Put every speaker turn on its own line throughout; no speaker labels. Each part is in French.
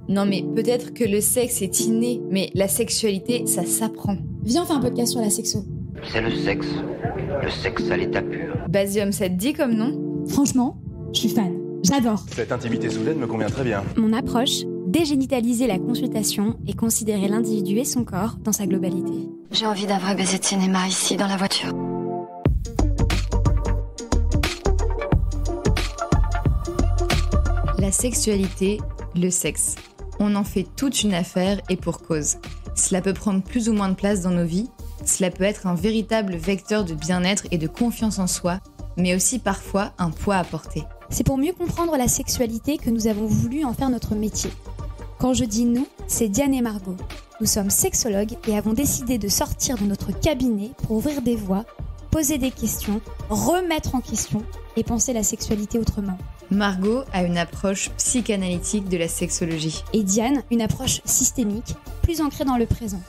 Non mais peut-être que le sexe est inné, mais la sexualité, ça s'apprend.
Viens, on fait un podcast sur la sexo.
C'est le sexe à l'état pur.
Basium, ça te dit comme nom ?
Franchement, je suis fan. J'adore.
Cette intimité soudaine me convient très bien.
Mon approche, dégénitaliser la consultation et considérer l'individu et son corps dans sa globalité.
J'ai envie d'un vrai baiser de cinéma ici, dans la voiture.
La sexualité, le sexe. On en fait toute une affaire et pour cause. Cela peut prendre plus ou moins de place dans nos vies. Cela peut être un véritable vecteur de bien-être et de confiance en soi, mais aussi parfois un poids à porter.
C'est pour mieux comprendre la sexualité que nous avons voulu en faire notre métier. Quand je dis nous, c'est Diane et Margot. Nous sommes sexologues et avons décidé de sortir de notre cabinet pour ouvrir des voies, poser des questions, remettre en question et penser la sexualité autrement.
Margot a une approche psychanalytique de la sexologie.
Et Diane, une approche systémique, plus ancrée dans le présent.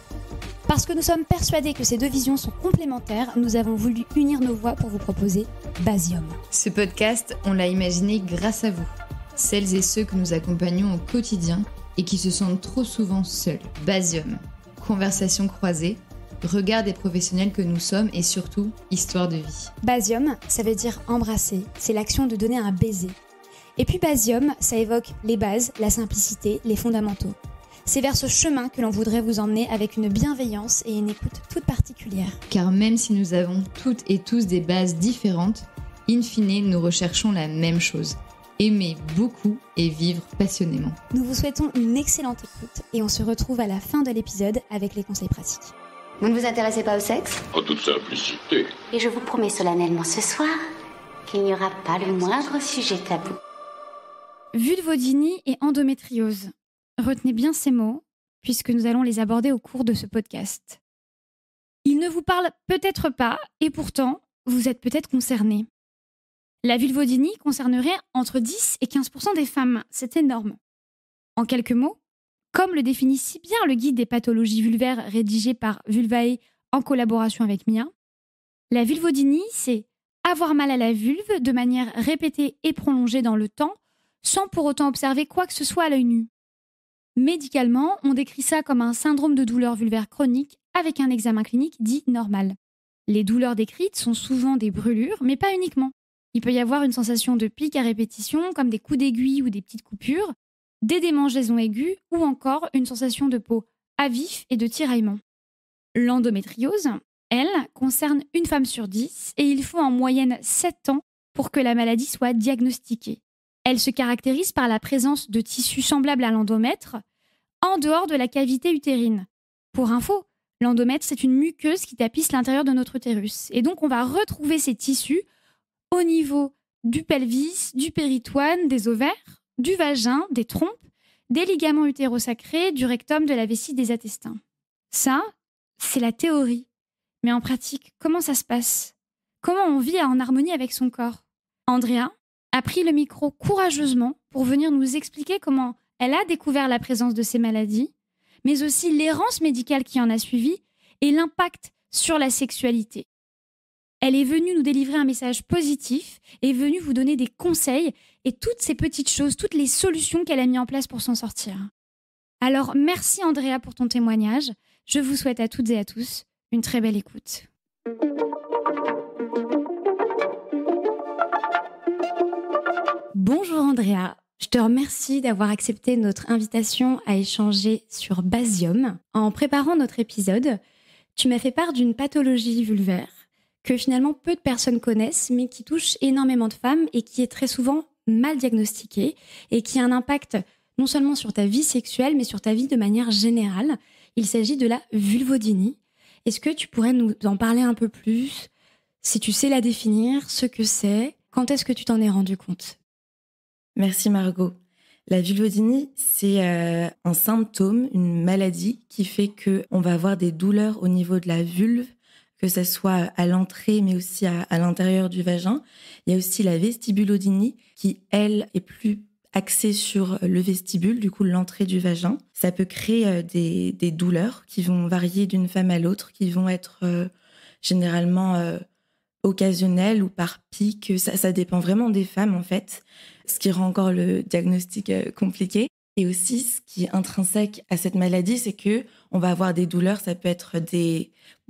Parce que nous sommes persuadés que ces deux visions sont complémentaires, nous avons voulu unir nos voix pour vous proposer Basium.
Ce podcast, on l'a imaginé grâce à vous, celles et ceux que nous accompagnons au quotidien et qui se sentent trop souvent seuls. Basium, conversation croisée, regard des professionnels que nous sommes et surtout, histoire de vie.
Basium, ça veut dire embrasser, c'est l'action de donner un baiser. Et puis Basium, ça évoque les bases, la simplicité, les fondamentaux. C'est vers ce chemin que l'on voudrait vous emmener avec une bienveillance et une écoute toute particulière.
Car même si nous avons toutes et tous des bases différentes, in fine, nous recherchons la même chose. Aimer beaucoup et vivre passionnément.
Nous vous souhaitons une excellente écoute et on se retrouve à la fin de l'épisode avec les conseils pratiques.
Vous ne vous intéressez pas au sexe ?
En toute simplicité.
Et je vous promets solennellement ce soir qu'il n'y aura pas le moindre sujet tabou.
Vulvodynie et endométriose. Retenez bien ces mots, puisque nous allons les aborder au cours de ce podcast. Ils ne vous parlent peut-être pas, et pourtant, vous êtes peut-être concernés. La vulvodynie concernerait entre 10 et 15% des femmes, c'est énorme. En quelques mots, comme le définit si bien le guide des pathologies vulvaires rédigé par Vulvae en collaboration avec Mia, la vulvodynie, c'est avoir mal à la vulve de manière répétée et prolongée dans le temps, sans pour autant observer quoi que ce soit à l'œil nu. Médicalement, on décrit ça comme un syndrome de douleur vulvaire chronique avec un examen clinique dit normal. Les douleurs décrites sont souvent des brûlures, mais pas uniquement. Il peut y avoir une sensation de pic à répétition, comme des coups d'aiguille ou des petites coupures, des démangeaisons aiguës ou encore une sensation de peau à vif et de tiraillement. L'endométriose, elle, concerne une femme sur 10 et il faut en moyenne 7 ans pour que la maladie soit diagnostiquée. Elle se caractérise par la présence de tissus semblables à l'endomètre en dehors de la cavité utérine. Pour info, l'endomètre, c'est une muqueuse qui tapisse l'intérieur de notre utérus. Et donc, on va retrouver ces tissus au niveau du pelvis, du péritoine, des ovaires, du vagin, des trompes, des ligaments utérosacrés, du rectum, de la vessie, des intestins. Ça, c'est la théorie. Mais en pratique, comment ça se passe ? Comment on vit en harmonie avec son corps ? Andrea a pris le micro courageusement pour venir nous expliquer comment elle a découvert la présence de ces maladies, mais aussi l'errance médicale qui en a suivi et l'impact sur la sexualité. Elle est venue nous délivrer un message positif, est venue vous donner des conseils et toutes ces petites choses, toutes les solutions qu'elle a mis en place pour s'en sortir. Alors merci Andrea pour ton témoignage. Je vous souhaite à toutes et à tous une très belle écoute. Bonjour Andrea, je te remercie d'avoir accepté notre invitation à échanger sur Basium. En préparant notre épisode, tu m'as fait part d'une pathologie vulvaire que finalement peu de personnes connaissent, mais qui touche énormément de femmes et qui est très souvent mal diagnostiquée et qui a un impact non seulement sur ta vie sexuelle, mais sur ta vie de manière générale. Il s'agit de la vulvodynie. Est-ce que tu pourrais nous en parler un peu plus ? Si tu sais la définir, ce que c'est, quand est-ce que tu t'en es rendu compte ?
Merci Margot. La vulvodynie, c'est un symptôme, une maladie qui fait qu'on va avoir des douleurs au niveau de la vulve, que ça soit à l'entrée mais aussi à l'intérieur du vagin. Il y a aussi la vestibulodynie qui, elle, est plus axée sur le vestibule, du coup l'entrée du vagin. Ça peut créer des douleurs qui vont varier d'une femme à l'autre, qui vont être généralement occasionnelles ou par pic. Ça dépend vraiment des femmes en fait, ce qui rend encore le diagnostic compliqué. Et aussi, ce qui est intrinsèque à cette maladie, c'est que on va avoir des douleurs. Ça peut être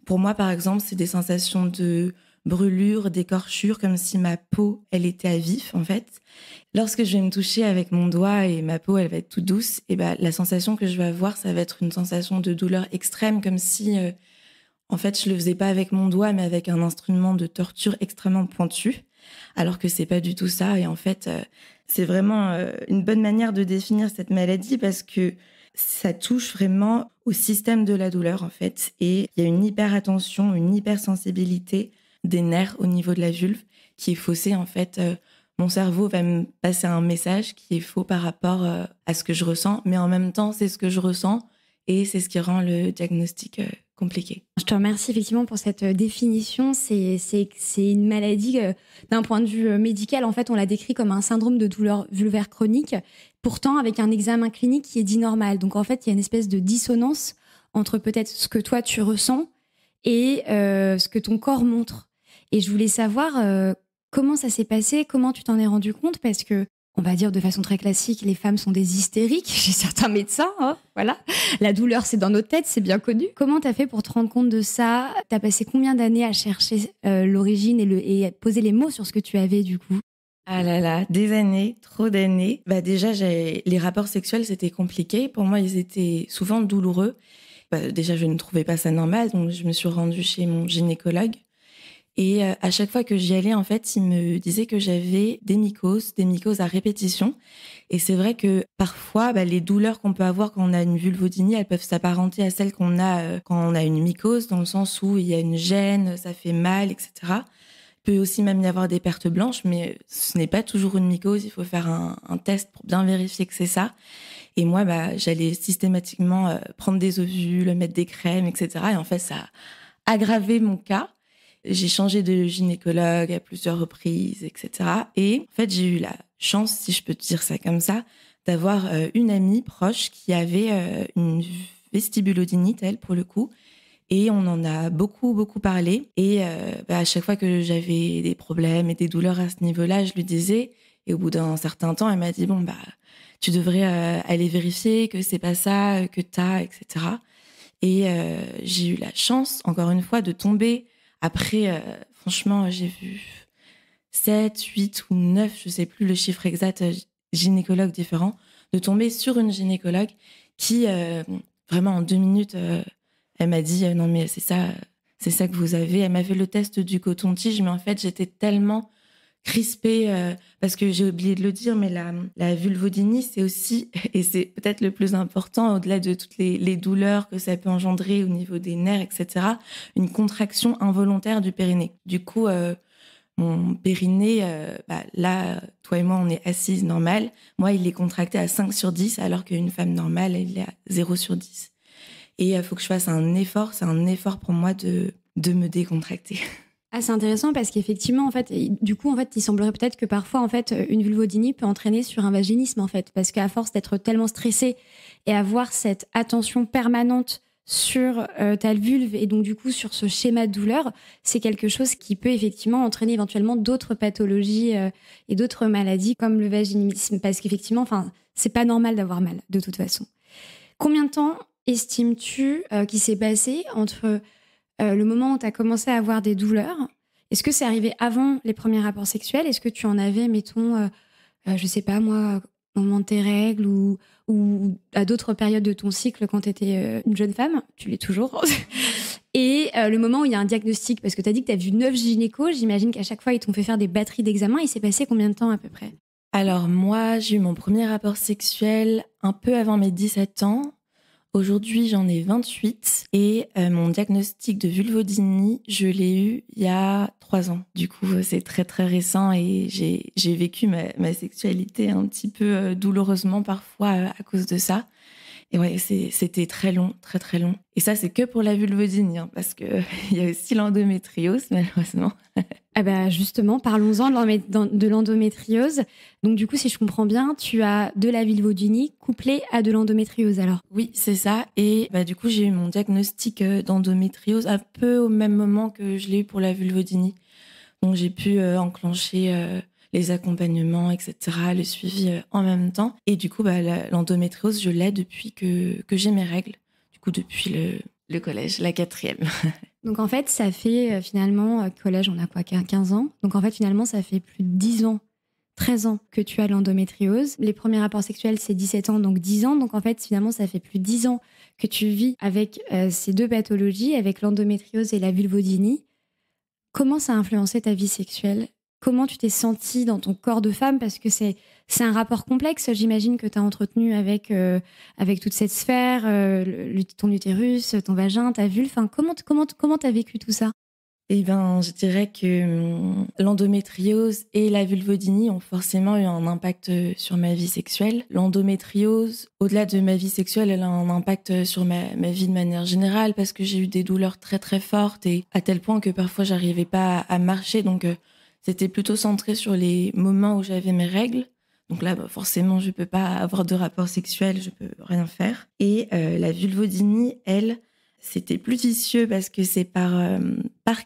pour moi, par exemple, c'est des sensations de brûlure, d'écorchure, comme si ma peau, elle était à vif, en fait. Lorsque je vais me toucher avec mon doigt et ma peau, elle va être toute douce, et ben, la sensation que je vais avoir, ça va être une sensation de douleur extrême, comme si, en fait, je le faisais pas avec mon doigt, mais avec un instrument de torture extrêmement pointu, alors que c'est pas du tout ça. Et en fait, c'est vraiment une bonne manière de définir cette maladie parce que ça touche vraiment au système de la douleur, en fait. Et il y a une hyper-attention, une hypersensibilité des nerfs au niveau de la vulve qui est faussée, en fait. Mon cerveau va me passer un message qui est faux par rapport à ce que je ressens, mais en même temps, c'est ce que je ressens et c'est ce qui rend le diagnostic compliqué.
Je te remercie effectivement pour cette définition. C'est une maladie, d'un point de vue médical, en fait, on la décrit comme un syndrome de douleur vulvaire chronique, pourtant avec un examen clinique qui est dit normal. Donc en fait, il y a une espèce de dissonance entre peut-être ce que toi tu ressens et ce que ton corps montre. Et je voulais savoir comment ça s'est passé, comment tu t'en es rendu compte, parce que on va dire de façon très classique, les femmes sont des hystériques chez certains médecins. Hein, voilà, la douleur, c'est dans nos têtes, c'est bien connu. Comment t'as fait pour te rendre compte de ça ? T'as passé combien d'années à chercher l'origine et poser les mots sur ce que tu avais du coup ?
Ah là là, des années, trop d'années. Bah déjà, les rapports sexuels, c'était compliqué. Pour moi, ils étaient souvent douloureux. Déjà, je ne trouvais pas ça normal, donc je me suis rendue chez mon gynécologue. Et à chaque fois que j'y allais, en fait, il me disait que j'avais des mycoses à répétition. Et c'est vrai que parfois, les douleurs qu'on peut avoir quand on a une vulvodynie, elles peuvent s'apparenter à celles qu'on a quand on a une mycose, dans le sens où il y a une gêne, ça fait mal, etc. Il peut aussi même y avoir des pertes blanches, mais ce n'est pas toujours une mycose. Il faut faire un test pour bien vérifier que c'est ça. Et moi, j'allais systématiquement prendre des ovules, mettre des crèmes, etc. Et en fait, ça a aggravé mon cas. J'ai changé de gynécologue à plusieurs reprises, etc. Et en fait, j'ai eu la chance, si je peux te dire ça comme ça, d'avoir une amie proche qui avait une vestibulodynite, elle, pour le coup. Et on en a beaucoup, beaucoup parlé. Et à chaque fois que j'avais des problèmes et des douleurs à ce niveau-là, je lui disais. Et au bout d'un certain temps, elle m'a dit, tu devrais aller vérifier que c'est pas ça, que t'as, etc. Et j'ai eu la chance, encore une fois, de tomber. Après, franchement, j'ai vu 7, 8 ou 9, je sais plus le chiffre exact, gynécologues différents, de tomber sur une gynécologue qui, vraiment en 2 minutes, elle m'a dit non mais c'est ça que vous avez. Elle m'a fait le test du coton-tige, mais en fait, j'étais tellement crispée, parce que j'ai oublié de le dire, mais la vulvodynie, c'est aussi, et c'est peut-être le plus important, au-delà de toutes les douleurs que ça peut engendrer au niveau des nerfs, etc., une contraction involontaire du périnée. Du coup, mon périnée, là, toi et moi, on est assises normales. Moi, il est contracté à 5/10, alors qu'une femme normale, il est à 0/10. Et il faut que je fasse un effort. C'est un effort pour moi de me décontracter.
Ah, c'est intéressant parce qu'effectivement, en fait, du coup, en fait, il semblerait peut-être que parfois, en fait, une vulvodynie peut entraîner sur un vaginisme, en fait, parce qu'à force d'être tellement stressée et avoir cette attention permanente sur ta vulve et donc du coup sur ce schéma de douleur, c'est quelque chose qui peut effectivement entraîner éventuellement d'autres pathologies et d'autres maladies comme le vaginisme, parce qu'effectivement, enfin, c'est pas normal d'avoir mal de toute façon. Combien de temps estimes-tu qu'il s'est passé entre le moment où tu as commencé à avoir des douleurs? Est-ce que c'est arrivé avant les premiers rapports sexuels? Est-ce que tu en avais, mettons, je sais pas moi, au moment de tes règles ou à d'autres périodes de ton cycle quand tu étais une jeune femme? Tu l'es toujours. Et le moment où il y a un diagnostic, parce que tu as dit que tu as vu 9 gynécos, j'imagine qu'à chaque fois, ils t'ont fait faire des batteries d'examens. Il s'est passé combien de temps à peu près?
Alors moi, j'ai eu mon premier rapport sexuel un peu avant mes 17 ans. Aujourd'hui, j'en ai 28 et mon diagnostic de vulvodynie, je l'ai eu il y a 3 ans. Du coup, c'est très très récent et j'ai vécu ma sexualité un petit peu douloureusement parfois à cause de ça. Et ouais, c'était très long, très très long. Et ça, c'est que pour la vulvodynie, parce que il y a aussi l'endométriose, malheureusement.
Ah bah justement, parlons-en de l'endométriose. Donc du coup, si je comprends bien, tu as de la vulvodynie couplée à de l'endométriose alors?
Oui, c'est ça. Et du coup, j'ai eu mon diagnostic d'endométriose un peu au même moment que je l'ai eu pour la vulvodynie. Donc j'ai pu enclencher les accompagnements, etc., le suivi en même temps. Et du coup, l'endométriose, je l'ai depuis que j'ai mes règles. Du coup, depuis le collège, la 4e.
Donc en fait, ça fait finalement, collège, on a quoi, 15 ans. Donc en fait, finalement, ça fait plus de 10 ans, 13 ans que tu as l'endométriose. Les premiers rapports sexuels, c'est 17 ans, donc 10 ans. Donc en fait, finalement, ça fait plus de 10 ans que tu vis avec ces deux pathologies, avec l'endométriose et la vulvodynie. Comment ça a influencé ta vie sexuelle ? Comment tu t'es sentie dans ton corps de femme ? Parce que c'est un rapport complexe, j'imagine, que tu as entretenu avec toute cette sphère, ton utérus, ton vagin, ta vulve. Enfin, comment tu as vécu tout ça ?
Eh bien, je dirais que l'endométriose et la vulvodynie ont forcément eu un impact sur ma vie sexuelle. L'endométriose, au-delà de ma vie sexuelle, elle a un impact sur ma vie de manière générale parce que j'ai eu des douleurs très très fortes et à tel point que parfois j'arrivais pas à marcher. Donc, c'était plutôt centré sur les moments où j'avais mes règles. Donc là, forcément, je peux pas avoir de rapport sexuel, je peux rien faire. Et la vulvodynie, elle, c'était plus vicieux parce que c'est par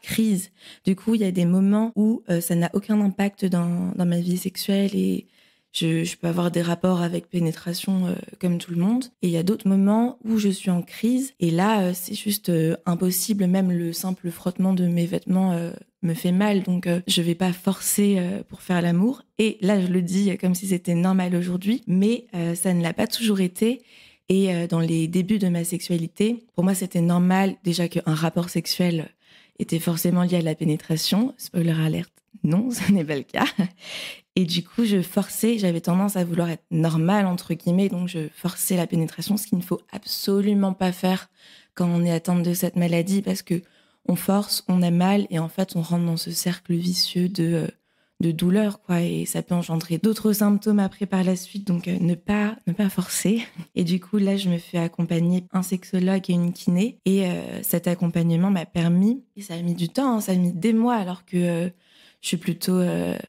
crise. Du coup, il y a des moments où ça n'a aucun impact dans ma vie sexuelle et je peux avoir des rapports avec pénétration comme tout le monde. Et il y a d'autres moments où je suis en crise et là, c'est juste impossible. Même le simple frottement de mes vêtements me fait mal. Donc, je vais pas forcer pour faire l'amour. Et là, je le dis comme si c'était normal aujourd'hui, mais ça ne l'a pas toujours été. Et dans les débuts de ma sexualité, pour moi, c'était normal déjà qu'un rapport sexuel était forcément lié à la pénétration. Spoiler alert, non, ce n'est pas le cas. Et du coup, j'avais tendance à vouloir être normale, entre guillemets, donc je forçais la pénétration, ce qu'il ne faut absolument pas faire quand on est atteinte de cette maladie, parce que on force, on a mal, et en fait, on rentre dans ce cercle vicieux de douleur, quoi, et ça peut engendrer d'autres symptômes après par la suite, donc ne pas forcer. Et du coup, là, je me fais accompagner un sexologue et une kiné, et cet accompagnement m'a permis, et ça a mis du temps, ça a mis des mois, alors que je suis plutôt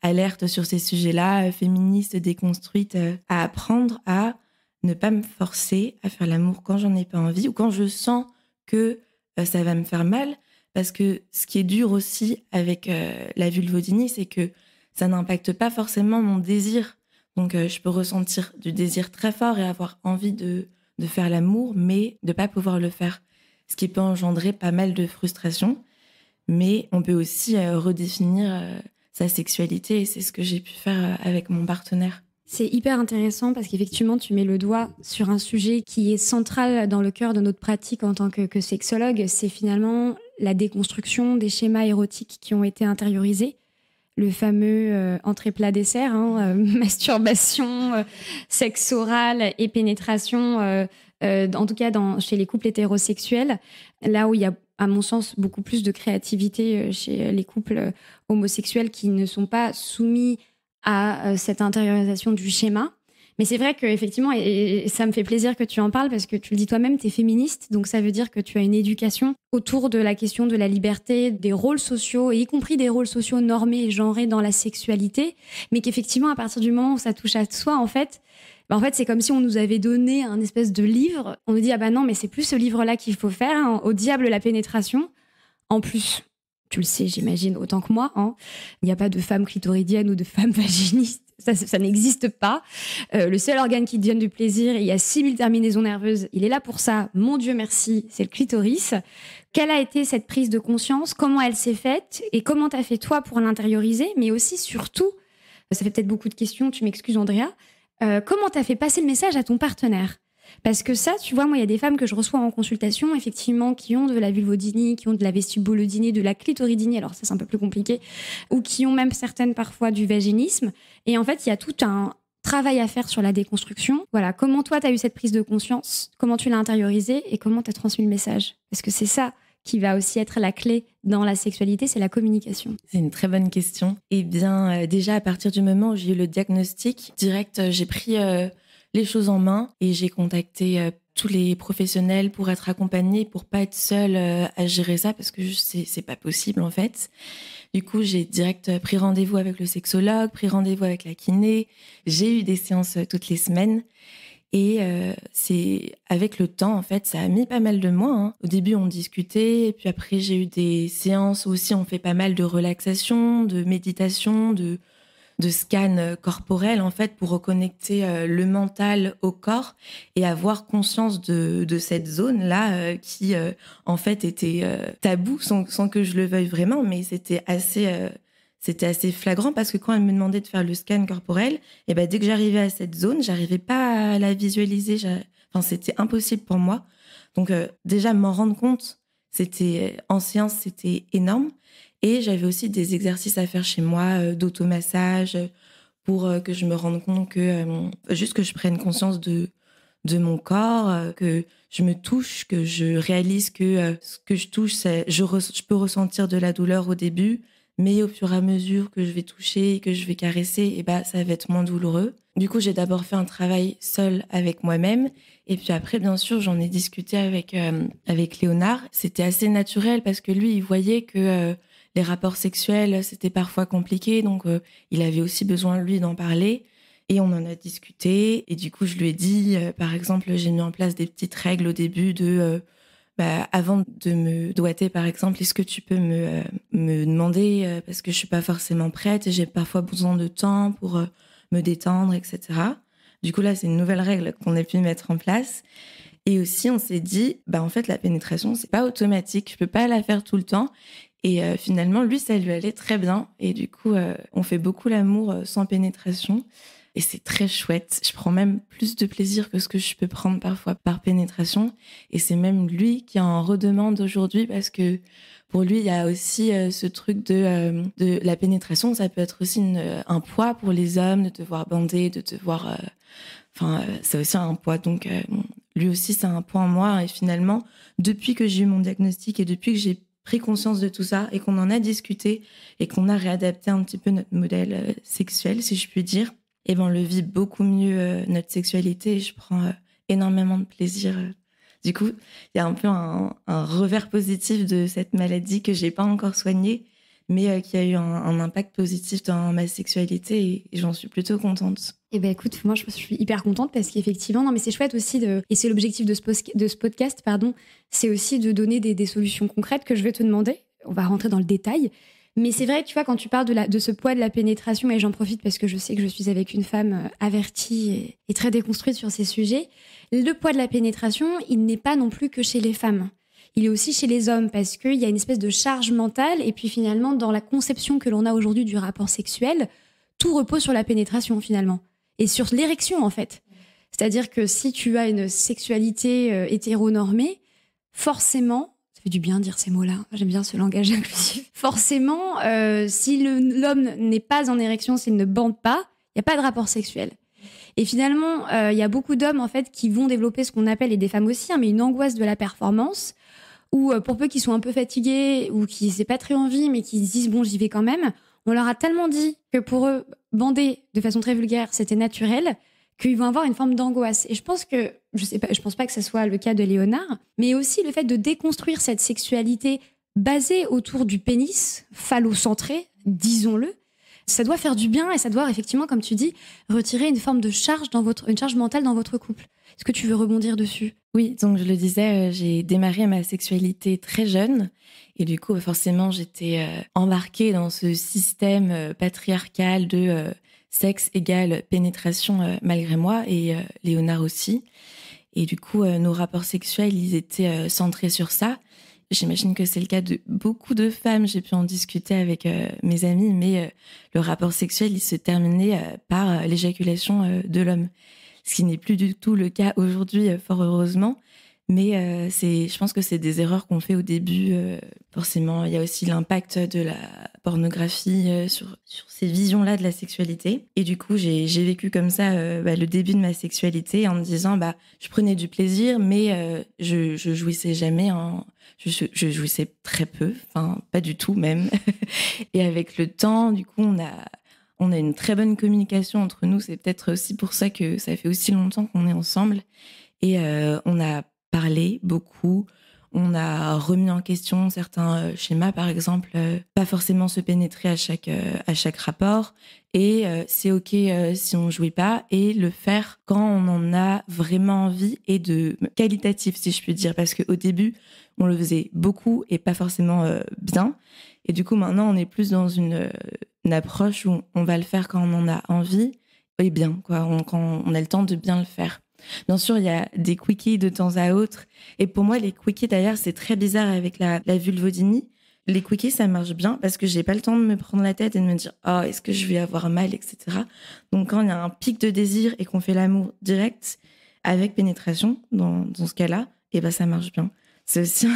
alerte sur ces sujets-là, féministe, déconstruite, à apprendre à ne pas me forcer à faire l'amour quand j'en ai pas envie, ou quand je sens que ça va me faire mal, parce que ce qui est dur aussi avec la vulvodynie, c'est que ça n'impacte pas forcément mon désir. Donc, je peux ressentir du désir très fort et avoir envie de faire l'amour, mais de pas pouvoir le faire. Ce qui peut engendrer pas mal de frustration. Mais on peut aussi redéfinir sa sexualité et c'est ce que j'ai pu faire avec mon partenaire.
C'est hyper intéressant parce qu'effectivement, tu mets le doigt sur un sujet qui est central dans le cœur de notre pratique en tant que sexologue. C'est finalement la déconstruction des schémas érotiques qui ont été intériorisés. Le fameux entrée plat dessert, masturbation, sexe oral et pénétration, en tout cas chez les couples hétérosexuels, là où il y a, à mon sens, beaucoup plus de créativité chez les couples homosexuels qui ne sont pas soumis à cette intériorisation du schéma. Mais c'est vrai qu'effectivement, et ça me fait plaisir que tu en parles parce que tu le dis toi-même, tu es féministe, donc ça veut dire que tu as une éducation autour de la question de la liberté, des rôles sociaux, et y compris des rôles sociaux normés et genrés dans la sexualité, mais qu'effectivement, à partir du moment où ça touche à soi, en fait, c'est comme si on nous avait donné un espèce de livre. On nous dit, ah bah non, mais c'est plus ce livre-là qu'il faut faire, hein, au diable la pénétration. En plus, tu le sais, j'imagine, autant que moi, hein, il n'y a pas de femme clitoridienne ou de femme vaginiste. Ça n'existe pas. Le seul organe qui donne du plaisir, il y a 6000 terminaisons nerveuses, il est là pour ça, mon Dieu merci, c'est le clitoris. Quelle a été cette prise de conscience ? Comment elle s'est faite ? Et comment t'as fait toi pour l'intérioriser ? Mais aussi, surtout, ça fait peut-être beaucoup de questions, tu m'excuses Andrea, comment t'as fait passer le message à ton partenaire ? Parce que ça, tu vois, moi, il y a des femmes que je reçois en consultation, effectivement, qui ont de la vulvodynie, qui ont de la vestibulodynie, de la clitoridynie, alors ça, c'est un peu plus compliqué, ou qui ont même certaines, parfois, du vaginisme. Et en fait, il y a tout un travail à faire sur la déconstruction. Voilà, comment toi, tu as eu cette prise de conscience ? Comment tu l'as intériorisée ? Et comment tu as transmis le message ? Parce que c'est ça qui va aussi être la clé dans la sexualité, c'est la communication.
C'est une très bonne question. Eh bien, déjà, à partir du moment où j'ai eu le diagnostic, direct, j'ai pris les choses en main et j'ai contacté tous les professionnels pour être accompagnée, pour pas être seule à gérer ça parce que c'est pas possible en fait. Du coup, j'ai direct pris rendez-vous avec le sexologue, pris rendez-vous avec la kiné. J'ai eu des séances toutes les semaines et c'est avec le temps en fait, ça a mis pas mal de mois. Hein. Au début, on discutait et puis après, j'ai eu des séances où aussi on fait pas mal de relaxation, de méditation, de scan corporel en fait pour reconnecter le mental au corps et avoir conscience de cette zone-là qui en fait était tabou sans que je le veuille vraiment, mais c'était assez flagrant parce que quand elle me demandait de faire le scan corporel, et ben dès que j'arrivais à cette zone, j'arrivais pas à la visualiser. C'était impossible pour moi. Donc déjà m'en rendre compte, en séance, c'était énorme. Et j'avais aussi des exercices à faire chez moi, d'automassage, pour que je me rende compte juste que je prenne conscience de mon corps, que je me touche, que je réalise que ce que je touche, je peux ressentir de la douleur au début, mais au fur et à mesure que je vais toucher et que je vais caresser, ça va être moins douloureux. Du coup, j'ai d'abord fait un travail seul avec moi-même. Et puis après, bien sûr, j'en ai discuté avec Léonard. C'était assez naturel parce que lui, il voyait que les rapports sexuels, c'était parfois compliqué. Donc, il avait aussi besoin, lui, d'en parler. Et on en a discuté. Et du coup, je lui ai dit, par exemple, j'ai mis en place des petites règles au début avant de me doigter, par exemple, est-ce que tu peux me demander, parce que je suis pas forcément prête et j'ai parfois besoin de temps pour me détendre, etc. Du coup, là, c'est une nouvelle règle qu'on a pu mettre en place. Et aussi, on s'est dit, en fait, la pénétration, c'est pas automatique. Je peux pas la faire tout le temps. Et finalement, lui, ça lui allait très bien. Et du coup, on fait beaucoup l'amour sans pénétration. Et c'est très chouette. Je prends même plus de plaisir que ce que je peux prendre parfois par pénétration. Et c'est même lui qui en redemande aujourd'hui parce que pour lui, il y a aussi ce truc de la pénétration. Ça peut être aussi un poids pour les hommes de devoir bander, de devoir... c'est aussi un poids. Donc, lui aussi, c'est un poids en moi. Et finalement, depuis que j'ai eu mon diagnostic et depuis que j'ai pris conscience de tout ça et qu'on en a discuté et qu'on a réadapté un petit peu notre modèle sexuel, si je puis dire, on le vit beaucoup mieux, notre sexualité, et je prends énormément de plaisir. Du coup, il y a un peu un revers positif de cette maladie que j'ai pas encore soignée, mais qui a eu un impact positif dans ma sexualité et j'en suis plutôt contente.
Écoute, moi je suis hyper contente parce qu'effectivement, non mais c'est chouette aussi et c'est l'objectif de ce podcast, c'est aussi de donner des solutions concrètes que je vais te demander. On va rentrer dans le détail. Mais c'est vrai, tu vois, quand tu parles de ce poids de la pénétration, et j'en profite parce que je sais que je suis avec une femme avertie et très déconstruite sur ces sujets, le poids de la pénétration, il n'est pas non plus que chez les femmes. Il est aussi chez les hommes parce qu'il y a une espèce de charge mentale et puis finalement, dans la conception que l'on a aujourd'hui du rapport sexuel, tout repose sur la pénétration finalement et sur l'érection en fait. C'est-à-dire que si tu as une sexualité hétéronormée, forcément... Ça fait du bien de dire ces mots-là. J'aime bien ce langage inclusif. Forcément, si l'homme n'est pas en érection, s'il ne bande pas, il n'y a pas de rapport sexuel. Et finalement, il y a beaucoup d'hommes en fait qui vont développer ce qu'on appelle, et des femmes aussi, mais une angoisse de la performance, ou pour peu qu'ils soient un peu fatigués ou qu'ils n'aient pas très envie, mais qu'ils se disent bon, j'y vais quand même. On leur a tellement dit que pour eux, bander de façon très vulgaire, c'était naturel, qu'ils vont avoir une forme d'angoisse. Et je pense pas que ce soit le cas de Léonard, mais aussi le fait de déconstruire cette sexualité basée autour du pénis, phallocentré, disons-le, ça doit faire du bien et ça doit effectivement, comme tu dis, retirer une forme de charge une charge mentale dans votre couple. Est-ce que tu veux rebondir dessus ?
Oui, donc je le disais, j'ai démarré ma sexualité très jeune et du coup, forcément, j'étais embarquée dans ce système patriarcal de... sexe égale pénétration malgré moi et Léonard aussi. Et du coup, nos rapports sexuels, ils étaient centrés sur ça. J'imagine que c'est le cas de beaucoup de femmes. J'ai pu en discuter avec mes amis, mais le rapport sexuel, il se terminait par l'éjaculation de l'homme. Ce qui n'est plus du tout le cas aujourd'hui, fort heureusement. Mais je pense que c'est des erreurs qu'on fait au début. Forcément, il y a aussi l'impact de la pornographie sur ces visions-là de la sexualité. Et du coup, j'ai vécu comme ça le début de ma sexualité en me disant je prenais du plaisir, mais je jouissais jamais. Je jouissais très peu, enfin pas du tout même. Et avec le temps, du coup, on a une très bonne communication entre nous. C'est peut-être aussi pour ça que ça fait aussi longtemps qu'on est ensemble. Et on a parlé beaucoup, on a remis en question certains schémas, par exemple, pas forcément se pénétrer à chaque rapport, et c'est ok si on jouit pas, et le faire quand on en a vraiment envie, et de qualitatif, si je puis dire, parce qu'au début, on le faisait beaucoup et pas forcément bien, et du coup maintenant on est plus dans une approche où on va le faire quand on en a envie, et bien, quoi, quand on a le temps de bien le faire. Bien sûr, il y a des quickies de temps à autre. Et pour moi, les quickies, d'ailleurs, c'est très bizarre avec la vulvodynie. Les quickies, ça marche bien parce que j'ai pas le temps de me prendre la tête et de me dire « Oh, est-ce que je vais avoir mal ?» etc. Donc, quand il y a un pic de désir et qu'on fait l'amour direct avec pénétration, dans ce cas-là, et ben ça marche bien. C'est aussi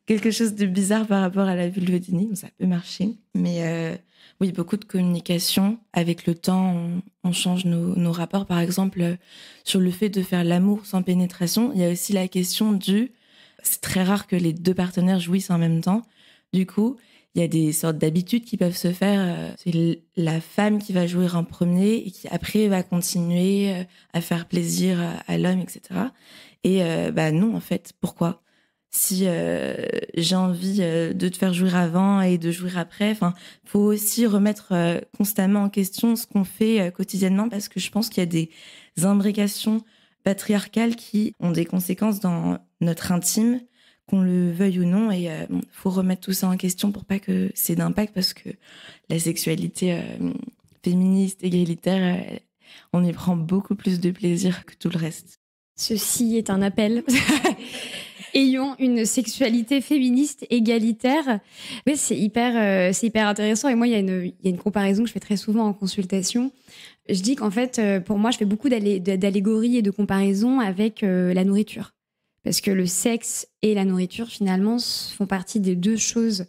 quelque chose de bizarre par rapport à la vulvodynie, donc ça peut marcher. Mais oui, beaucoup de communication. Avec le temps, on change nos rapports. Par exemple, sur le fait de faire l'amour sans pénétration, il y a aussi la question c'est très rare que les deux partenaires jouissent en même temps. Du coup, il y a des sortes d'habitudes qui peuvent se faire. C'est la femme qui va jouir en premier et qui après va continuer à faire plaisir à l'homme, etc. Et non, en fait, pourquoi ? Si j'ai envie de te faire jouir avant et de jouir après, faut aussi remettre constamment en question ce qu'on fait quotidiennement, parce que je pense qu'il y a des imbrications patriarcales qui ont des conséquences dans notre intime, qu'on le veuille ou non, et faut remettre tout ça en question pour pas que c'est d'impact, parce que la sexualité féministe, égalitaire, on y prend beaucoup plus de plaisir que tout le reste.
Ceci est un appel. Ayons une sexualité féministe égalitaire. Oui, c'est hyper intéressant. Et moi, il y a une comparaison que je fais très souvent en consultation. Je dis qu'en fait, pour moi, je fais beaucoup d'allégories et de comparaisons avec la nourriture. Parce que le sexe et la nourriture, finalement, font partie des deux choses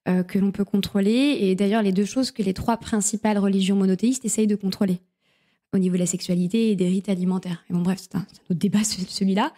que l'on peut contrôler. Et d'ailleurs, les deux choses que les trois principales religions monothéistes essayent de contrôler au niveau de la sexualité et des rites alimentaires. Et bon, bref, c'est un autre débat, celui-là.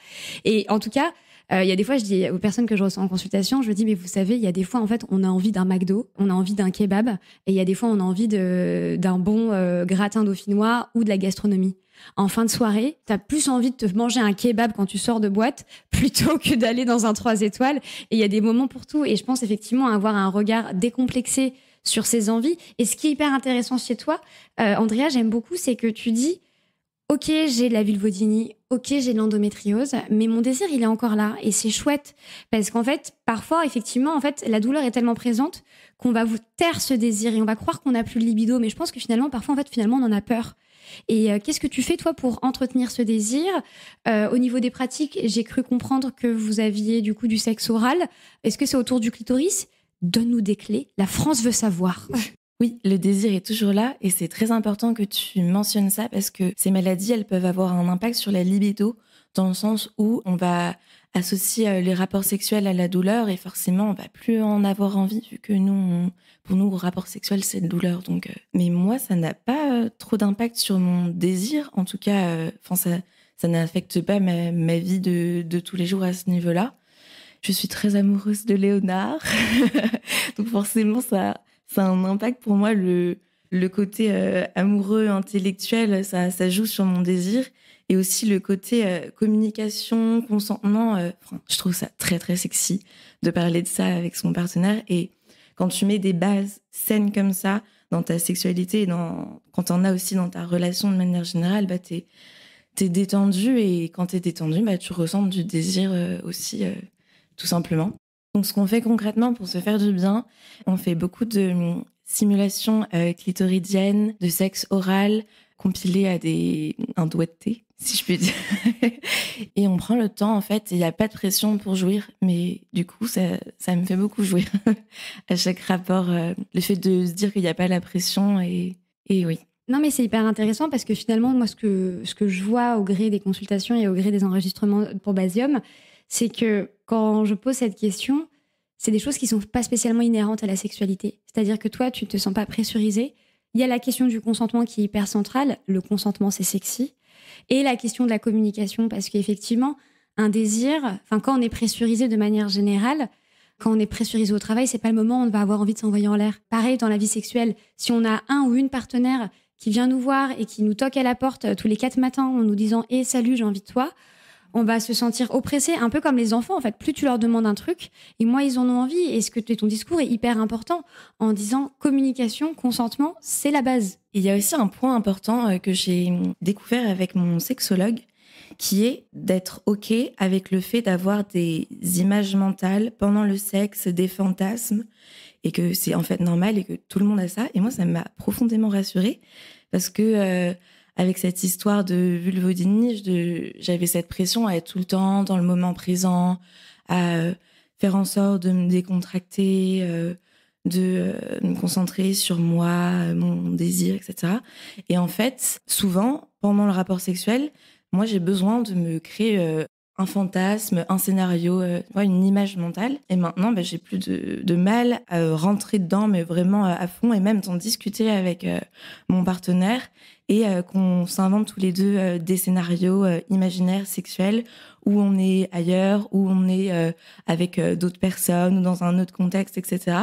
Et en tout cas, il y a des fois, je dis aux personnes que je reçois en consultation, je dis, mais vous savez, il y a des fois, en fait, on a envie d'un McDo, on a envie d'un kebab, et il y a des fois, on a envie d'un bon gratin dauphinois ou de la gastronomie. En fin de soirée, t'as plus envie de te manger un kebab quand tu sors de boîte plutôt que d'aller dans un 3 étoiles. Et il y a des moments pour tout. Et je pense effectivement avoir un regard décomplexé sur ses envies. Et ce qui est hyper intéressant chez toi, Andrea, j'aime beaucoup, c'est que tu dis ok, j'ai de la vulvodynie, ok, j'ai de l'endométriose, mais mon désir, il est encore là. Et c'est chouette. Parce qu'en fait, parfois, effectivement, en fait, la douleur est tellement présente qu'on va vous taire ce désir et on va croire qu'on n'a plus de libido. Mais je pense que finalement, parfois, on en a peur. Et qu'est-ce que tu fais, toi, pour entretenir ce désir ? Au niveau des pratiques, j'ai cru comprendre que vous aviez, du coup, du sexe oral. Est-ce que c'est autour du clitoris ? Donne-nous des clés. La France veut savoir.
Oui, le désir est toujours là et c'est très important que tu mentionnes ça parce que ces maladies, elles peuvent avoir un impact sur la libido dans le sens où on va associer les rapports sexuels à la douleur et forcément, on va plus en avoir envie vu que pour nous, le rapport sexuel, c'est de douleur. Donc, mais moi, ça n'a pas trop d'impact sur mon désir. En tout cas, ça n'affecte pas ma vie de tous les jours à ce niveau-là. Je suis très amoureuse de Léonard. Donc forcément, ça a un impact pour moi. Le côté amoureux, intellectuel, ça joue sur mon désir. Et aussi le côté communication, consentement. Je trouve ça très, très sexy de parler de ça avec son partenaire. Et quand tu mets des bases saines comme ça dans ta sexualité et quand t'en as aussi dans ta relation de manière générale, t'es détendu. Et quand t'es détendu, tu ressens du désir aussi, tout simplement. Donc, ce qu'on fait concrètement pour se faire du bien, on fait beaucoup de simulations clitoridiennes, de sexe oral, compilées à un doigté, si je puis dire. Et on prend le temps, en fait, il n'y a pas de pression pour jouir, mais du coup, ça me fait beaucoup jouir à chaque rapport. Le fait de se dire qu'il n'y a pas la pression, et oui.
Non, mais c'est hyper intéressant parce que finalement, moi, ce que je vois au gré des consultations et au gré des enregistrements pour Basium, c'est que quand je pose cette question, c'est des choses qui sont pas spécialement inhérentes à la sexualité. C'est-à-dire que toi, tu te sens pas pressurisé. Il y a la question du consentement qui est hyper centrale. Le consentement, c'est sexy. Et la question de la communication, parce qu'effectivement, un désir, quand on est pressurisé de manière générale, quand on est pressurisé au travail, c'est pas le moment où on va avoir envie de s'envoyer en l'air. Pareil dans la vie sexuelle. Si on a un ou une partenaire qui vient nous voir et qui nous toque à la porte tous les 4 matins en nous disant « Eh, salut, j'ai envie de toi », on va se sentir oppressé, un peu comme les enfants, en fait. Plus tu leur demandes un truc, et moins ils en ont envie. Et ton discours est hyper important en disant communication, consentement, c'est la base.
Il y a aussi un point important que j'ai découvert avec mon sexologue. qui est d'être OK avec le fait d'avoir des images mentales pendant le sexe, des fantasmes, et que c'est en fait normal et que tout le monde a ça. Et moi, ça m'a profondément rassurée parce que avec cette histoire de vulvodynie, j'avais cette pression à être tout le temps dans le moment présent, à faire en sorte de me décontracter, de me concentrer sur moi, mon désir, etc. Et en fait, souvent, pendant le rapport sexuel, moi, j'ai besoin de me créer un fantasme, un scénario, une image mentale. Et maintenant, j'ai plus de mal à rentrer dedans, mais vraiment à fond, et même d'en discuter avec mon partenaire et qu'on s'invente tous les deux des scénarios imaginaires, sexuels, où on est ailleurs, où on est avec d'autres personnes ou dans un autre contexte, etc.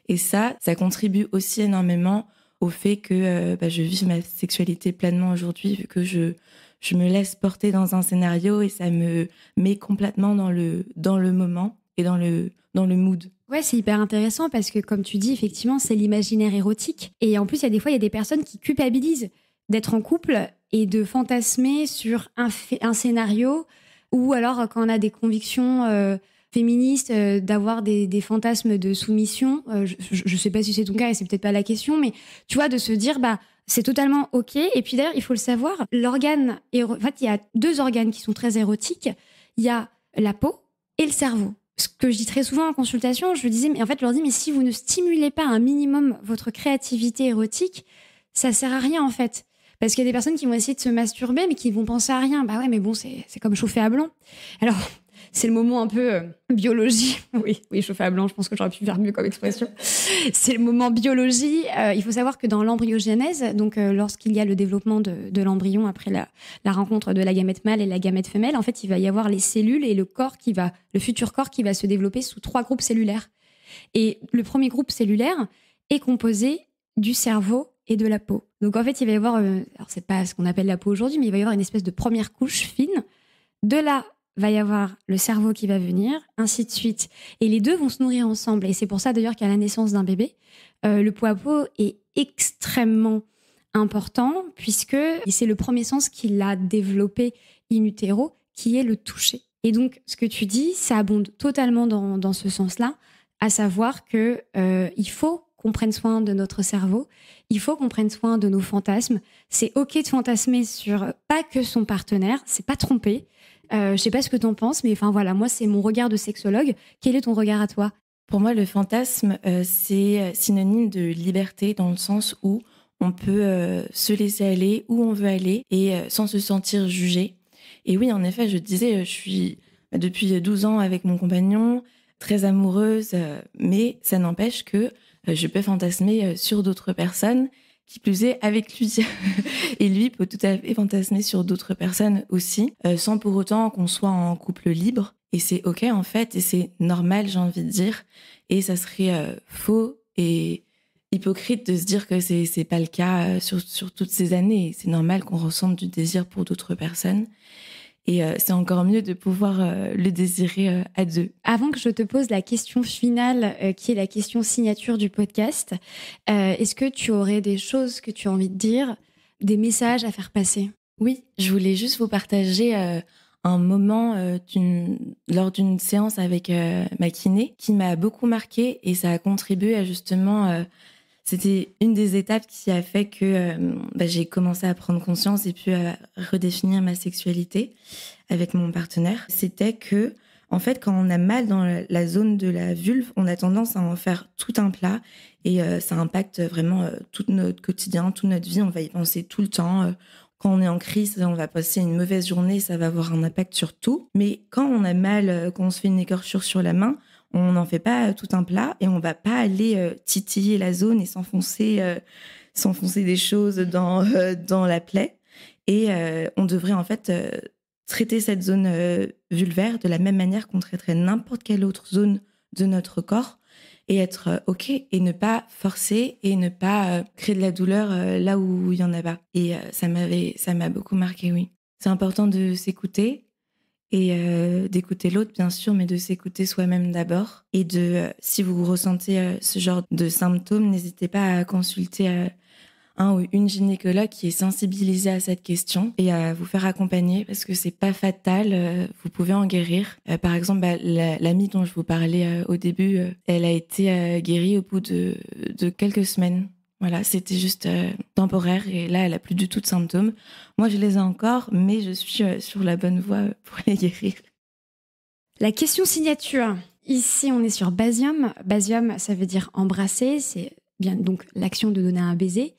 Et ça contribue aussi énormément au fait que je vis ma sexualité pleinement aujourd'hui, vu que je me laisse porter dans un scénario et ça me met complètement dans le moment et dans le mood.
Ouais, c'est hyper intéressant parce que, comme tu dis, effectivement, c'est l'imaginaire érotique. Et en plus, il y a des personnes qui culpabilisent d'être en couple et de fantasmer sur un scénario, ou alors quand on a des convictions féministes, d'avoir des fantasmes de soumission. Je sais pas si c'est ton cas et c'est peut-être pas la question, mais tu vois, de se dire, c'est totalement OK. Et puis d'ailleurs, il faut le savoir, en fait, il y a 2 organes qui sont très érotiques. Il y a la peau et le cerveau. Ce que je dis très souvent en consultation, je leur dis, mais si vous ne stimulez pas un minimum votre créativité érotique, ça sert à rien en fait. Parce qu'il y a des personnes qui vont essayer de se masturber, mais qui vont penser à rien. Bah ouais, mais bon, c'est comme chauffer à blanc. Alors, c'est le moment un peu biologie. Oui, chauffer à blanc, je pense que j'aurais pu faire mieux comme expression. C'est le moment biologie. Il faut savoir que dans l'embryogenèse, donc lorsqu'il y a le développement de l'embryon après la rencontre de la gamète mâle et la gamète femelle, en fait, il va y avoir les cellules et le futur corps qui va se développer sous 3 groupes cellulaires. Et le premier groupe cellulaire est composé du cerveau et de la peau. Donc en fait, il va y avoir, alors c'est pas ce qu'on appelle la peau aujourd'hui, mais il va y avoir une espèce de première couche fine. De là, va y avoir le cerveau qui va venir, ainsi de suite. Et les deux vont se nourrir ensemble. Et c'est pour ça d'ailleurs qu'à la naissance d'un bébé, le peau à peau est extrêmement important, puisque c'est le premier sens qu'il a développé in utero, qui est le toucher. Et donc, ce que tu dis, ça abonde totalement dans ce sens-là, à savoir que il faut qu'on prenne soin de notre cerveau, il faut qu'on prenne soin de nos fantasmes. C'est OK de fantasmer sur pas que son partenaire, c'est pas tromper. Je sais pas ce que t'en penses, mais enfin voilà, moi c'est mon regard de sexologue. Quel est ton regard à toi ?
Pour moi, le fantasme, c'est synonyme de liberté, dans le sens où on peut se laisser aller où on veut aller et sans se sentir jugé. Et oui, en effet, je disais, je suis depuis 12 ans avec mon compagnon, très amoureuse, mais ça n'empêche que je peux fantasmer sur d'autres personnes, qui plus est avec lui. Et lui peut tout à fait fantasmer sur d'autres personnes aussi, sans pour autant qu'on soit en couple libre. Et c'est OK en fait, et c'est normal, j'ai envie de dire. Et ça serait faux et hypocrite de se dire que c'est pas le cas sur toutes ces années. Et c'est normal qu'on ressente du désir pour d'autres personnes. Et c'est encore mieux de pouvoir le désirer à deux.
Avant que je te pose la question finale, qui est la question signature du podcast, est-ce que tu aurais des choses que tu as envie de dire, des messages à faire passer ?
Oui, je voulais juste vous partager un moment lors d'une séance avec ma kiné qui m'a beaucoup marquée, et ça a contribué à justement... C'était une des étapes qui a fait que j'ai commencé à prendre conscience et puis à redéfinir ma sexualité avec mon partenaire. C'était que, en fait, quand on a mal dans la zone de la vulve, on a tendance à en faire tout un plat, et ça impacte vraiment tout notre quotidien, toute notre vie. On va y penser tout le temps. Quand on est en crise, on va passer une mauvaise journée, ça va avoir un impact sur tout. Mais quand on a mal, quand on se fait une écorchure sur la main, on n'en fait pas tout un plat et on va pas aller titiller la zone et s'enfoncer des choses dans la plaie. Et on devrait en fait traiter cette zone vulvaire de la même manière qu'on traiterait n'importe quelle autre zone de notre corps, et être OK, et ne pas forcer et ne pas créer de la douleur là où il y en a pas. Et ça m'a beaucoup marqué, oui. C'est important de s'écouter. Et d'écouter l'autre, bien sûr, mais de s'écouter soi-même d'abord. Et si vous ressentez ce genre de symptômes, n'hésitez pas à consulter un ou une gynécologue qui est sensibilisée à cette question et à vous faire accompagner parce que c'est pas fatal, vous pouvez en guérir. Par exemple, l'amie dont je vous parlais au début, elle a été guérie au bout de quelques semaines. Voilà, c'était juste temporaire et là, elle a plus du tout de symptômes. Moi, je les ai encore, mais je suis sur la bonne voie pour les guérir.
La question signature. Ici, on est sur Basium. Basium, ça veut dire embrasser. C'est bien donc l'action de donner un baiser.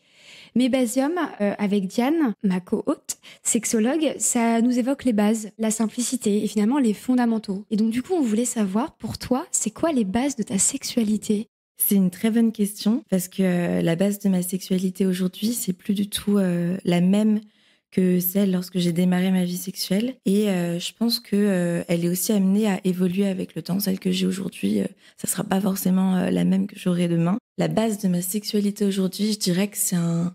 Mais Basium, avec Diane, ma co-hôte, sexologue, ça nous évoque les bases, la simplicité et finalement les fondamentaux. Et donc du coup, on voulait savoir, pour toi, c'est quoi les bases de ta sexualité ?
C'est une très bonne question parce que la base de ma sexualité aujourd'hui, c'est plus du tout la même que celle lorsque j'ai démarré ma vie sexuelle. Et je pense que elle est aussi amenée à évoluer avec le temps. Celle que j'ai aujourd'hui, ça sera pas forcément la même que j'aurai demain. La base de ma sexualité aujourd'hui, je dirais que c'est un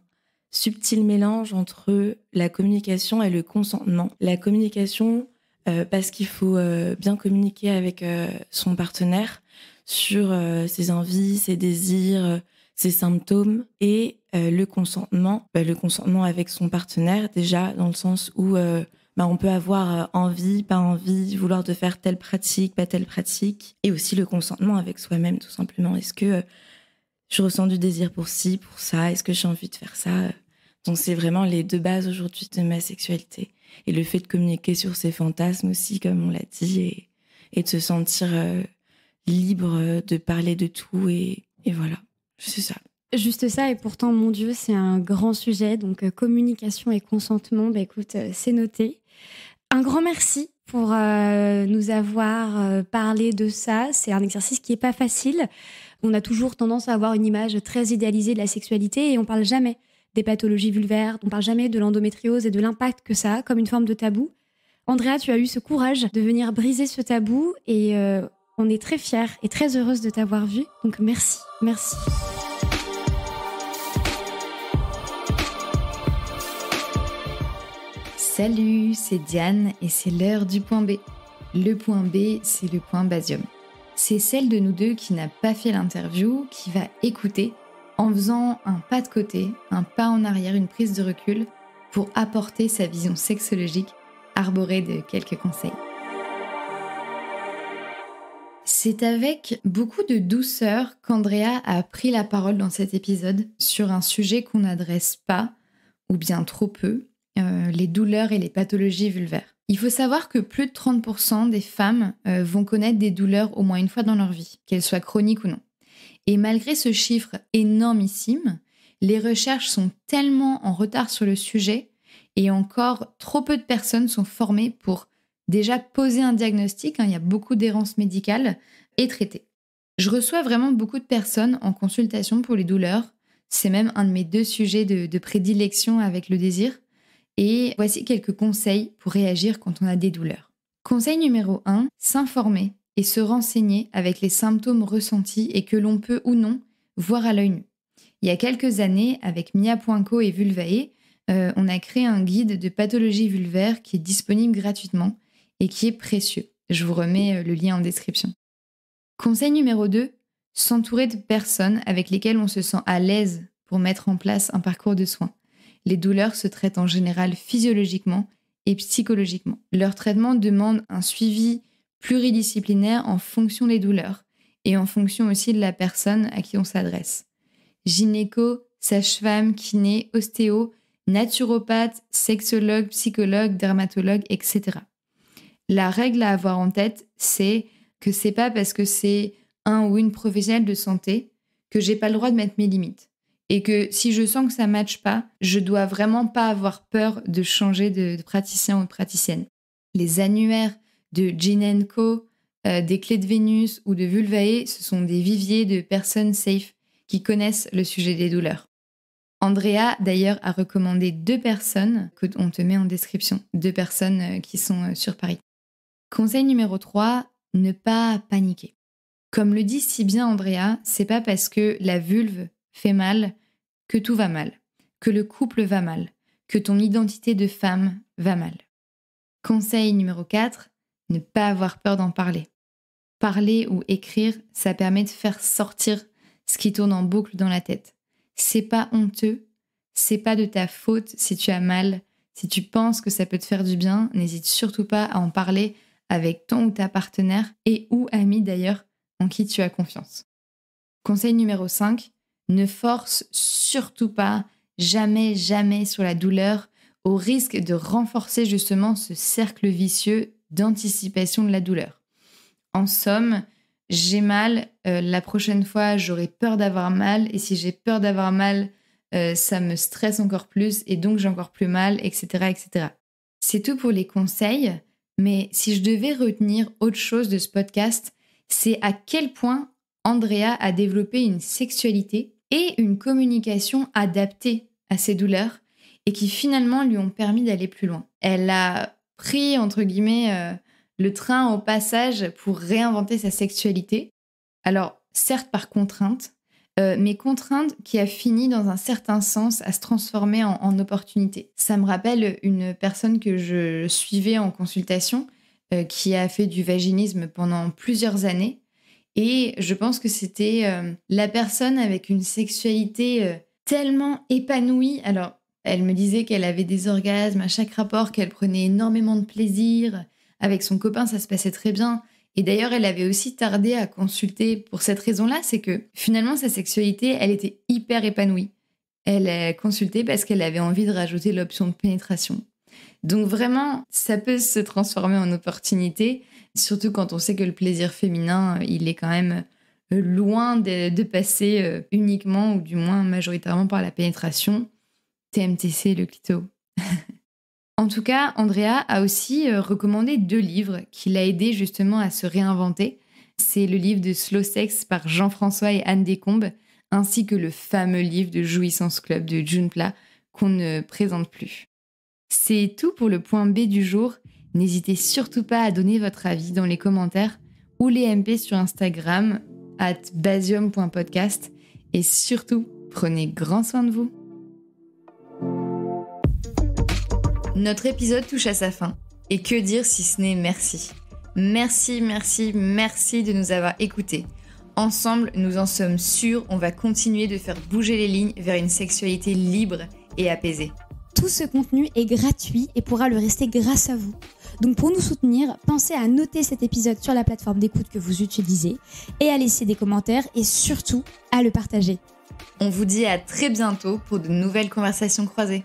subtil mélange entre la communication et le consentement. La communication, parce qu'il faut bien communiquer avec son partenaire sur ses envies, ses désirs, ses symptômes et le consentement avec son partenaire déjà dans le sens où on peut avoir envie, pas envie, vouloir de faire telle pratique, pas telle pratique et aussi le consentement avec soi-même tout simplement. Est-ce que je ressens du désir pour ci, pour ça, est-ce que j'ai envie de faire ça? Donc c'est vraiment les deux bases aujourd'hui de ma sexualité et le fait de communiquer sur ses fantasmes aussi comme on l'a dit et de se sentir libre de parler de tout et voilà, c'est ça.
Juste ça, et pourtant, mon Dieu, c'est un grand sujet. Donc, communication et consentement, écoute, c'est noté. Un grand merci pour nous avoir parlé de ça. C'est un exercice qui n'est pas facile. On a toujours tendance à avoir une image très idéalisée de la sexualité et on ne parle jamais des pathologies vulvaires, on ne parle jamais de l'endométriose et de l'impact que ça a comme une forme de tabou. Andrea, tu as eu ce courage de venir briser ce tabou et on est très fiers et très heureuse de t'avoir vue. Donc merci, merci.
Salut, c'est Diane et c'est l'heure du point B. Le point B, c'est le point Basium. C'est celle de nous deux qui n'a pas fait l'interview, qui va écouter en faisant un pas de côté, un pas en arrière, une prise de recul pour apporter sa vision sexologique arborée de quelques conseils. C'est avec beaucoup de douceur qu'Andrea a pris la parole dans cet épisode sur un sujet qu'on n'adresse pas, ou bien trop peu, les douleurs et les pathologies vulvaires. Il faut savoir que plus de 30% des femmes vont connaître des douleurs au moins une fois dans leur vie, qu'elles soient chroniques ou non. Et malgré ce chiffre énormissime, les recherches sont tellement en retard sur le sujet et encore trop peu de personnes sont formées pour déjà poser un diagnostic, il y a beaucoup d'errance médicale, et traiter. Je reçois vraiment beaucoup de personnes en consultation pour les douleurs. C'est même un de mes 2 sujets de prédilection avec le désir. Et voici quelques conseils pour réagir quand on a des douleurs. Conseil numéro 1, s'informer et se renseigner avec les symptômes ressentis et que l'on peut ou non voir à l'œil nu. Il y a quelques années, avec Mia.co et Vulvae, on a créé un guide de pathologie vulvaire qui est disponible gratuitement et qui est précieux. Je vous remets le lien en description. Conseil numéro 2, s'entourer de personnes avec lesquelles on se sent à l'aise pour mettre en place un parcours de soins. Les douleurs se traitent en général physiologiquement et psychologiquement. Leur traitement demande un suivi pluridisciplinaire en fonction des douleurs et en fonction aussi de la personne à qui on s'adresse. Gynéco, sage-femme, kiné, ostéo, naturopathe, sexologue, psychologue, dermatologue, etc. La règle à avoir en tête, c'est que c'est pas parce que c'est un ou une professionnelle de santé que j'ai pas le droit de mettre mes limites. Et que si je sens que ça ne matche pas, je dois vraiment pas avoir peur de changer de praticien ou de praticienne. Les annuaires de Gyn & Co, des clés de Vénus ou de Vulvae, ce sont des viviers de personnes safe qui connaissent le sujet des douleurs. Andrea, d'ailleurs, a recommandé 2 personnes qu'on te met en description, 2 personnes qui sont sur Paris. Conseil numéro 3, ne pas paniquer. Comme le dit si bien Andrea, c'est pas parce que la vulve fait mal que tout va mal, que le couple va mal, que ton identité de femme va mal. Conseil numéro 4, ne pas avoir peur d'en parler. Parler ou écrire, ça permet de faire sortir ce qui tourne en boucle dans la tête. C'est pas honteux, C'est pas de ta faute si tu as mal. Si tu penses que ça peut te faire du bien, n'hésite surtout pas à en parler avec ton ou ta partenaire et ou ami d'ailleurs en qui tu as confiance. Conseil numéro 5, ne force surtout pas, jamais sur la douleur, au risque de renforcer justement ce cercle vicieux d'anticipation de la douleur. En somme, j'ai mal, la prochaine fois j'aurai peur d'avoir mal, et si j'ai peur d'avoir mal, ça me stresse encore plus et donc j'ai encore plus mal, etc., etc. C'est tout pour les conseils, mais si je devais retenir autre chose de ce podcast, c'est à quel point Andrea a développé une sexualité et une communication adaptée à ses douleurs et qui finalement lui ont permis d'aller plus loin. Elle a pris, entre guillemets, le train au passage pour réinventer sa sexualité. Alors, certes par contrainte, mais contrainte qui a fini dans un certain sens à se transformer en opportunité. Ça me rappelle une personne que je suivais en consultation qui a fait du vaginisme pendant plusieurs années. Et je pense que c'était la personne avec une sexualité tellement épanouie. Alors, elle me disait qu'elle avait des orgasmes à chaque rapport, qu'elle prenait énormément de plaisir. Avec son copain, ça se passait très bien. Et d'ailleurs, elle avait aussi tardé à consulter pour cette raison-là, c'est que finalement, sa sexualité, elle était hyper épanouie. Elle a consulté parce qu'elle avait envie de rajouter l'option de pénétration. Donc vraiment, ça peut se transformer en opportunité, surtout quand on sait que le plaisir féminin, il est quand même loin de passer uniquement ou du moins majoritairement par la pénétration. TMTC, le clito. En tout cas, Andrea a aussi recommandé 2 livres qui l'a aidé justement à se réinventer. C'est le livre de Slow Sex par Jean-François et Anne Descombes, ainsi que le fameux livre de Jouissance Club de June Pla qu'on ne présente plus. C'est tout pour le point B du jour. N'hésitez surtout pas à donner votre avis dans les commentaires ou les MP sur Instagram @basium.podcast et surtout, prenez grand soin de vous. Notre épisode touche à sa fin. Et que dire si ce n'est merci. Merci de nous avoir écoutés. Ensemble, nous en sommes sûrs, on va continuer de faire bouger les lignes vers une sexualité libre et apaisée.
Tout ce contenu est gratuit et pourra le rester grâce à vous. Donc pour nous soutenir, pensez à noter cet épisode sur la plateforme d'écoute que vous utilisez et à laisser des commentaires et surtout à le partager.
On vous dit à très bientôt pour de nouvelles conversations croisées.